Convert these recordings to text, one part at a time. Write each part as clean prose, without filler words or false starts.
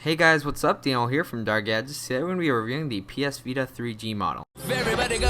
Hey guys, what's up? Daniel here from Dark Gadgets. Today we're going to be reviewing the PS Vita 3G model. Everybody go!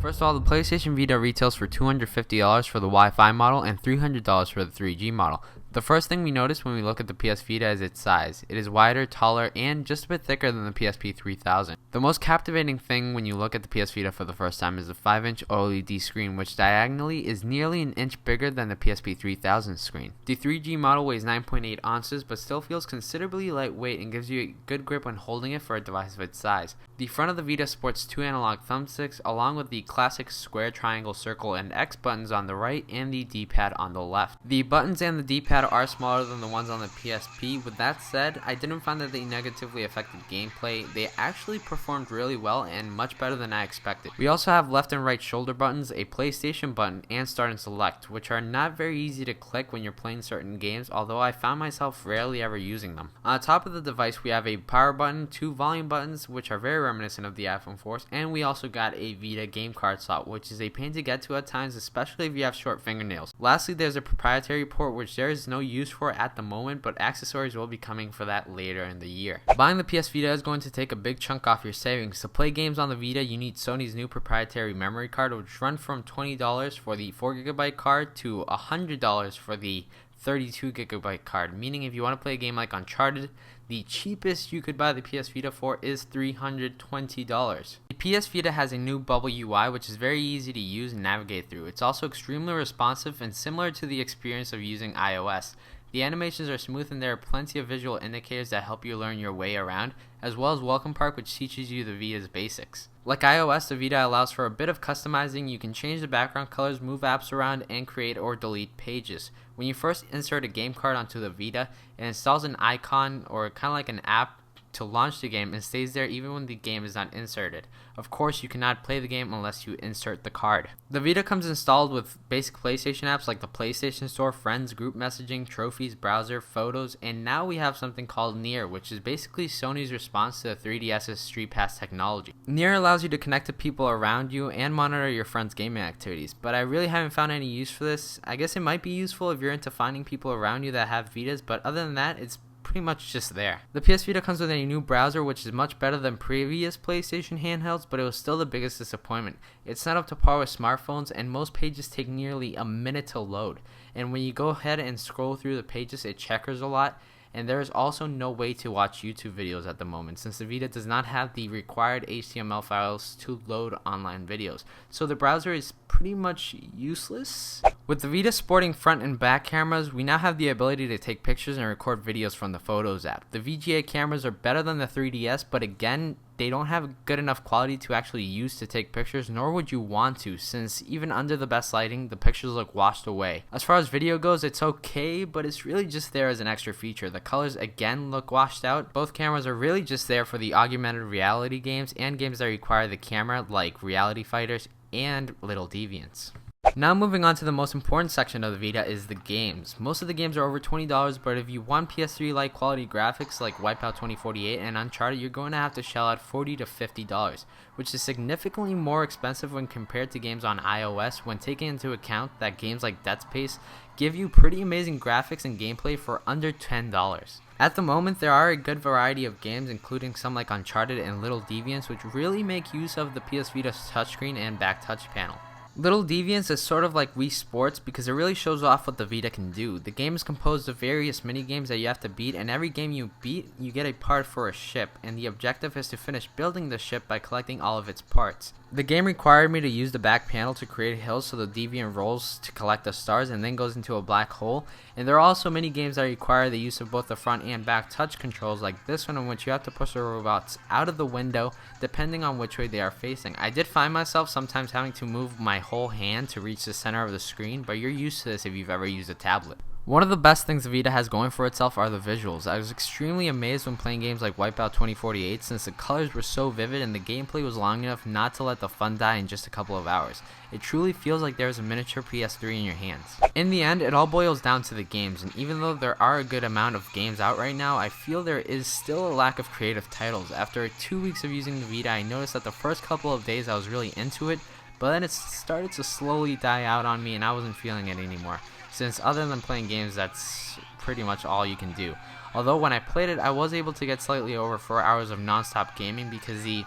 First of all, the PlayStation Vita retails for $250 for the Wi-Fi model and $300 for the 3G model. The first thing we notice when we look at the PS Vita is its size. It is wider, taller, and just a bit thicker than the PSP 3000. The most captivating thing when you look at the PS Vita for the first time is the 5-inch OLED screen, which diagonally is nearly an inch bigger than the PSP 3000 screen. The 3G model weighs 9.8 ounces, but still feels considerably lightweight and gives you a good grip when holding it for a device of its size. The front of the Vita sports two analog thumbsticks, along with the classic square, triangle, circle, and X buttons on the right and the D-pad on the left. The buttons and the D-pad are smaller than the ones on the PSP. With that said, I didn't find that they negatively affected gameplay. They actually performed really well and much better than I expected. We also have left and right shoulder buttons, a PlayStation button, and start and select, which are not very easy to click when you're playing certain games, although I found myself rarely ever using them. On the top of the device, we have a power button, two volume buttons, which are very reminiscent of the iPhone 4s, and we also got a Vita game card slot, which is a pain to get to at times, especially if you have short fingernails. Lastly, there's a proprietary port, which there is no use for at the moment, but accessories will be coming for that later in the year. Buying the PS Vita is going to take a big chunk off your savings. To play games on the Vita, you need Sony's new proprietary memory card, which runs from $20 for the 4GB card to $100 for the 32GB card, meaning if you want to play a game like Uncharted, the cheapest you could buy the PS Vita for is $320. The PS Vita has a new bubble UI, which is very easy to use and navigate through. It's also extremely responsive and similar to the experience of using iOS. The animations are smooth and there are plenty of visual indicators that help you learn your way around, as well as Welcome Park, which teaches you the Vita's basics. Like iOS, the Vita allows for a bit of customizing. You can change the background colors, move apps around, and create or delete pages. When you first insert a game card onto the Vita, it installs an icon or kind of like an app to launch the game and stays there even when the game is not inserted. Of course, you cannot play the game unless you insert the card. The Vita comes installed with basic PlayStation apps like the PlayStation Store, Friends, Group Messaging, Trophies, Browser, Photos, and now we have something called Near, which is basically Sony's response to the 3DS's Street Pass technology. Near allows you to connect to people around you and monitor your friends' gaming activities, but I really haven't found any use for this. I guess it might be useful if you're into finding people around you that have Vitas, but other than that, it's pretty much just there. The PS Vita comes with a new browser, which is much better than previous PlayStation handhelds, but it was still the biggest disappointment. It's not up to par with smartphones, and most pages take nearly a minute to load. And when you go ahead and scroll through the pages, it checkers a lot. And there is also no way to watch YouTube videos at the moment, since the Vita does not have the required HTML files to load online videos. So the browser is pretty much useless. With the Vita sporting front and back cameras, we now have the ability to take pictures and record videos from the Photos app. The VGA cameras are better than the 3DS, but again, they don't have good enough quality to actually use to take pictures, nor would you want to, since even under the best lighting, the pictures look washed away. As far as video goes, it's okay, but it's really just there as an extra feature. The colors again look washed out. Both cameras are really just there for the augmented reality games and games that require the camera, like Reality Fighters and Little Deviants. Now moving on to the most important section of the Vita is the games. Most of the games are over $20, but if you want PS3-like quality graphics like Wipeout 2048 and Uncharted, you're going to have to shell out $40 to $50, which is significantly more expensive when compared to games on iOS, when taking into account that games like Dead Space give you pretty amazing graphics and gameplay for under $10. At the moment, there are a good variety of games, including some like Uncharted and Little Deviants, which really make use of the PS Vita's touchscreen and back touch panel. Little Deviants is sort of like Wii Sports because it really shows off what the Vita can do. The game is composed of various mini-games that you have to beat, and every game you beat, you get a part for a ship, and the objective is to finish building the ship by collecting all of its parts. The game required me to use the back panel to create hills so the Deviant rolls to collect the stars and then goes into a black hole, and there are also many games that require the use of both the front and back touch controls like this one, in which you have to push the robots out of the window depending on which way they are facing. I did find myself sometimes having to move my whole hand to reach the center of the screen, but you're used to this if you've ever used a tablet. One of the best things the Vita has going for itself are the visuals. I was extremely amazed when playing games like Wipeout 2048 since the colors were so vivid and the gameplay was long enough not to let the fun die in just a couple of hours. It truly feels like there's a miniature PS3 in your hands. In the end, it all boils down to the games, and even though there are a good amount of games out right now, I feel there is still a lack of creative titles. After 2 weeks of using the Vita, I noticed that the first couple of days I was really into it, but then it started to slowly die out on me and I wasn't feeling it anymore. since other than playing games, that's pretty much all you can do. Although when I played it, I was able to get slightly over 4 hours of non-stop gaming because the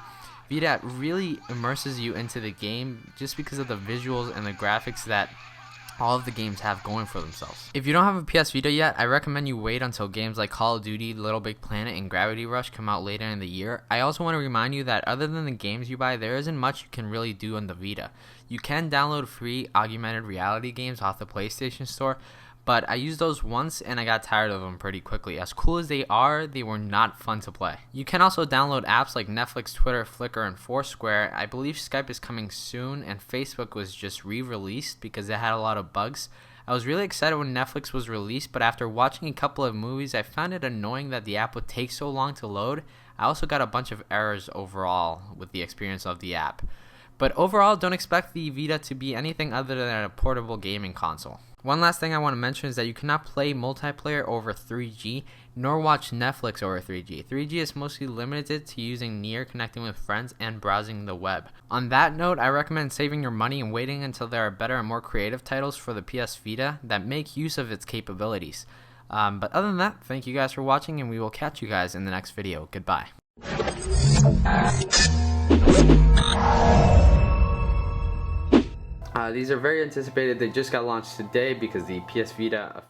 Vita really immerses you into the game just because of the visuals and the graphics that all of the games have going for themselves. If you don't have a PS Vita yet, I recommend you wait until games like Call of Duty, Little Big Planet, and Gravity Rush come out later in the year. I also want to remind you that other than the games you buy, there isn't much you can really do on the Vita. You can download free augmented reality games off the PlayStation Store, but I used those once and I got tired of them pretty quickly. As cool as they are, they were not fun to play. You can also download apps like Netflix, Twitter, Flickr, and Foursquare. I believe Skype is coming soon, and Facebook was just re-released because it had a lot of bugs. I was really excited when Netflix was released, but after watching a couple of movies, I found it annoying that the app would take so long to load. I also got a bunch of errors overall with the experience of the app. But overall, don't expect the Vita to be anything other than a portable gaming console. One last thing I want to mention is that you cannot play multiplayer over 3G, nor watch Netflix over 3G. 3G is mostly limited to using near, connecting with friends, and browsing the web. On that note, I recommend saving your money and waiting until there are better and more creative titles for the PS Vita that make use of its capabilities. But other than that, thank you guys for watching, and we will catch you guys in the next video. Goodbye. These are very anticipated. They just got launched today because the PS Vita